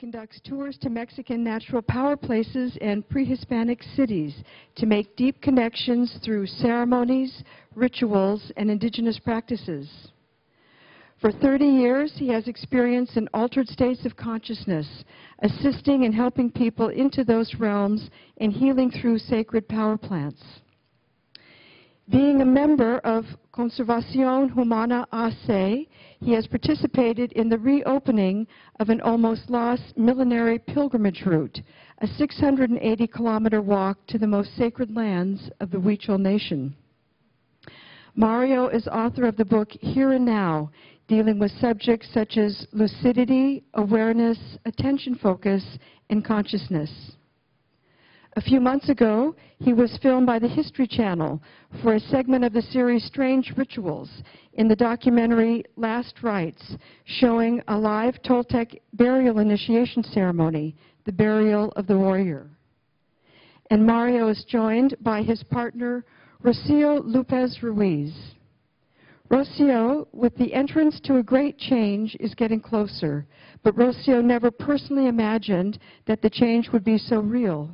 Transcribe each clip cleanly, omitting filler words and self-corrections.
conducts tours to Mexican natural power places and pre-Hispanic cities to make deep connections through ceremonies, rituals, and indigenous practices. For 30 years, he has experience in altered states of consciousness, assisting and helping people into those realms and healing through sacred power plants. Being a member of Conservación Humana AC, he has participated in the reopening of an almost lost millenary pilgrimage route, a 680-kilometer walk to the most sacred lands of the Huichol Nation. Mario is author of the book Here and Now, dealing with subjects such as lucidity, awareness, attention focus, and consciousness. A few months ago, he was filmed by the History Channel for a segment of the series Strange Rituals in the documentary Last Rites, showing a live Toltec burial initiation ceremony, the burial of the warrior. And Mario is joined by his partner, Rocio Lopez Ruiz. Rocio, with the entrance to a great change, is getting closer, but Rocio never personally imagined that the change would be so real.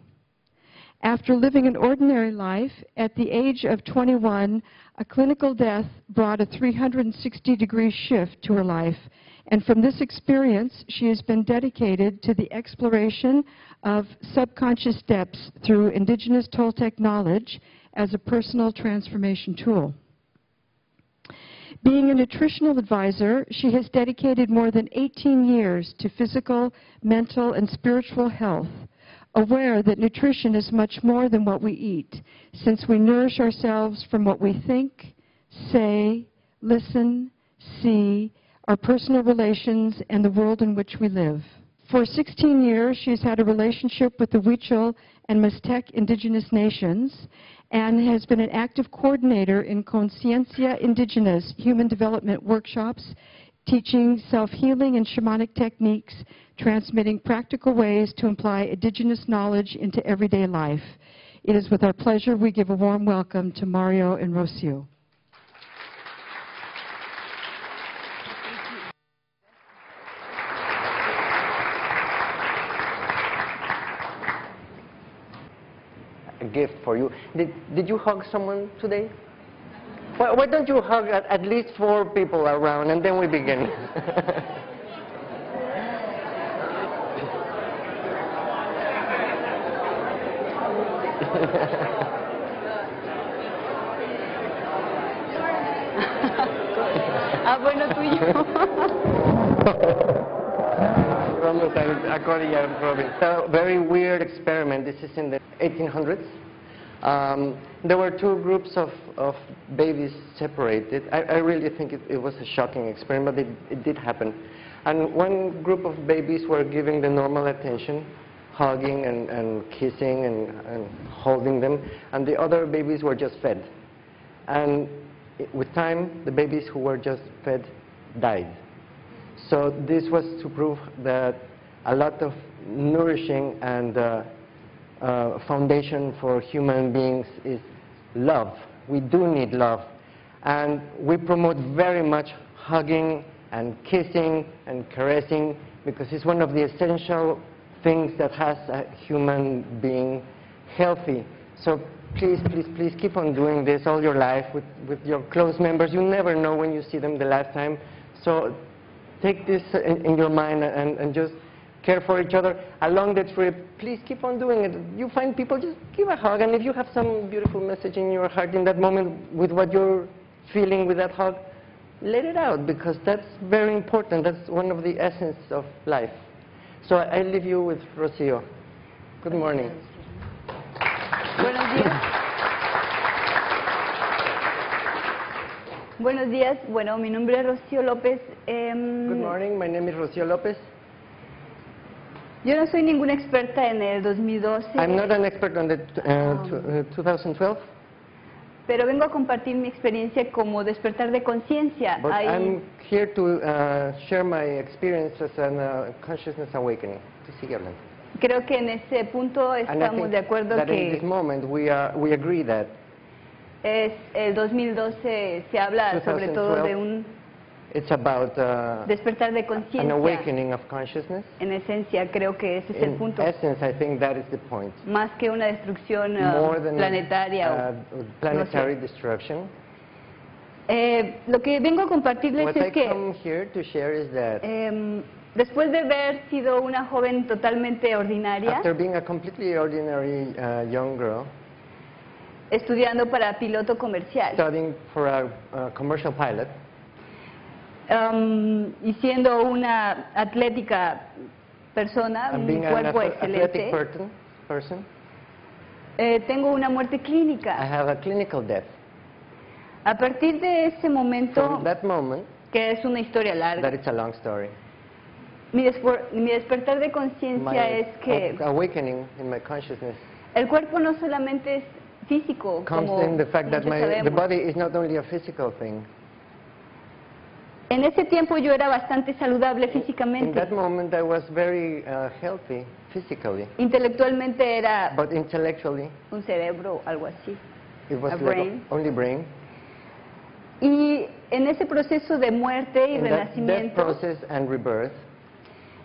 After living an ordinary life, at the age of 21, a clinical death brought a 360-degree shift to her life, and from this experience, she has been dedicated to the exploration of subconscious depths through indigenous Toltec knowledge as a personal transformation tool. Being a nutritional advisor, she has dedicated more than 18 years to physical, mental, and spiritual health, aware that nutrition is much more than what we eat, since we nourish ourselves from what we think, say, listen, see, our personal relations, and the world in which we live. For 16 years, she's had a relationship with the Huichol and Mixtec indigenous nations and has been an active coordinator in Ciencia indigenous human development workshops, teaching self-healing and shamanic techniques, transmitting practical ways to apply indigenous knowledge into everyday life. It is with our pleasure we give a warm welcome to Mario and Rocio. A gift for you. Did you hug someone today? Why don't you hug at least 4 people around and then we begin? Bueno, tuyo. Vamos a Korea province. So, very weird experiment. This is in the 1800s. There were 2 groups of babies separated. I really think it was a shocking experiment, but it did happen. And one group of babies were giving the normal attention, hugging and kissing and holding them, and the other babies were just fed. And with time, the babies who were just fed died. So this was to prove that a lot of nourishing and foundation for human beings is love. We do need love. And we promote very much hugging and kissing and caressing because it's one of the essential things that has a human being healthy. So please, please, please keep on doing this all your life with your close members. You never know when you see them the last time. So take this in your mind and just care for each other along the trip. Please keep on doing it. You find people, just give a hug, and if you have some beautiful message in your heart in that moment with what you're feeling with that hug, let it out, because that's very important. That's one of the essence of life. So I leave you with Rocio. Good morning. Buenos días. Buenos días. Bueno, mi nombre es Rocio López. Good morning. My name is Rocio Lopez. Yo no soy ninguna experta en el 2012. I'm not an expert on the 2012. Pero vengo a compartir mi experiencia como despertar de conciencia. But I'm here to share my experience as a consciousness awakening. Creo que en ese punto estamos de acuerdo that que in this moment we agree that es el 2012 se habla sobre todo de un It's about despertar de an conciencia. awakening of consciousness. En esencia, creo que ese es el In punto. essence, I think that is the point. Más que una destrucción More than planetaria. planetary no sé. destruction. Lo que vengo a compartirles What es I que come here to share is that después de haber sido una joven totalmente ordinaria, after being a completely ordinary young girl, estudiando para piloto comercial, studying for a commercial pilot, y siendo una atlética persona, and un being an cuerpo athletic excelente, person, tengo una muerte I clínica. have a clinical death. A partir de ese momento, From that moment, que es una historia that larga, it's a long story, mi despertar de conciencia my es que awakening in my consciousness el cuerpo no solamente es físico, comes como in the fact that muchos the sabemos. body is not only a physical thing. En ese tiempo yo era bastante saludable In físicamente. that moment, I was very healthy physically, Intelectualmente era but intellectually, un cerebro, algo así. it was A like brain. only brain. Y en ese proceso de muerte y In that death renacimiento, process and rebirth,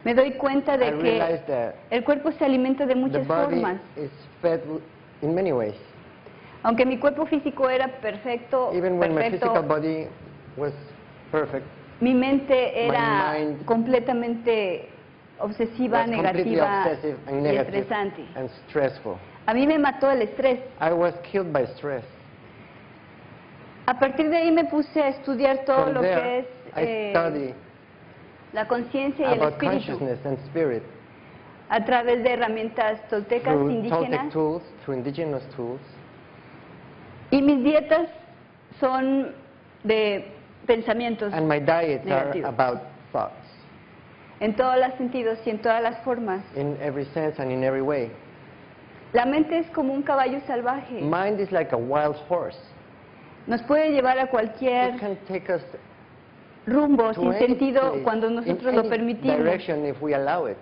me doy cuenta I de realized que that el cuerpo se alimenta de the muchas body formas. is fed in many ways. Aunque mi cuerpo físico era perfecto, Even when my physical perfecto, body was perfect, mi mente era my mind completamente obsesiva, was completely negativa obsessive and y negative estresante. and stressful. A mí me mató el estrés. I was killed by stress. A partir de ahí me puse a estudiar todo From lo que there, es I study la conciencia y el about espíritu consciousness and spirit a través de herramientas toltecas, through indígenas. Toltec tools, through indigenous tools. Y mis dietas son de pensamientos And my diets are negativos. about thoughts En todos los sentidos y en todas las formas. in every sense and in every way. La mente es como un caballo salvaje. Mind is like a wild horse. Nos puede llevar a It cualquier can take us rumbo to sin any sentido place, cuando in nosotros lo any permitimos. direction if we allow it.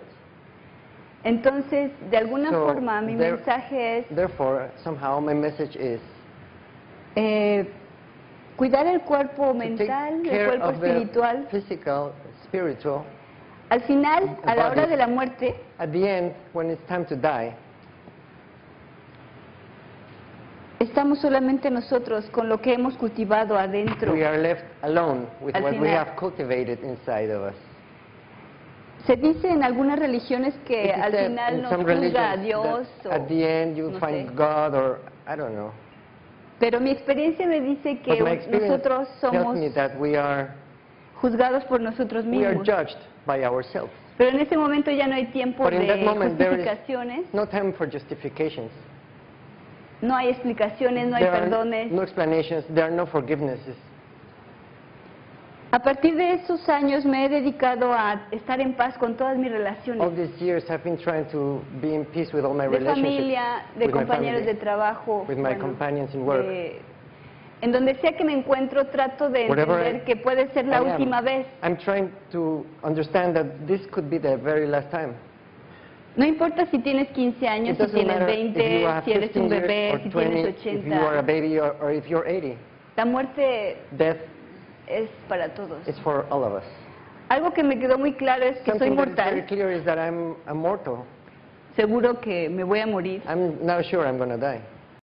Entonces, de alguna So, forma, mi mensaje es Therefore, somehow my message is cuidar el cuerpo to take mental, el care cuerpo of the espiritual. physical, spiritual. Al final, a la hora body. de la muerte, At the end, when it's time to die, estamos solamente nosotros con lo que hemos cultivado adentro. we are left alone with Al what we final. have cultivated inside of us. Se dice en algunas religiones que It is al said final in nos some juzga a religions Dios, that at the end you no find sé. God, or I don't know. Pero mi experiencia me dice But que my experience nosotros tells somos me that we are juzgados por nosotros we are mismos. judged by ourselves. Pero en ese momento ya no hay tiempo But in that de moment there is justificaciones, no time for justifications. no hay explicaciones, no hay There are perdones. no explanations. There are no forgivenesses. A partir de esos años me he dedicado a estar en paz con todas mis All relaciones, these years I've been trying to be in peace with all my de relationships, familia, de with my compañeros family, de trabajo, with my bueno, companions in work. en donde sea que me encuentro trato de Wherever entender que puede ser la I am, última vez. I'm trying to understand that this could be the very last time. No importa si tienes 15 años, It si doesn't tienes matter if 20, you have si eres 15 un years bebé, or si 20, tienes if you are a 80. baby or if you're 80. La muerte Death es para todos. is for all of us. Algo que me quedó muy claro es que soy Something that is very mortal. clear is that I'm immortal. Seguro que me voy a morir. I'm now sure I'm going to die.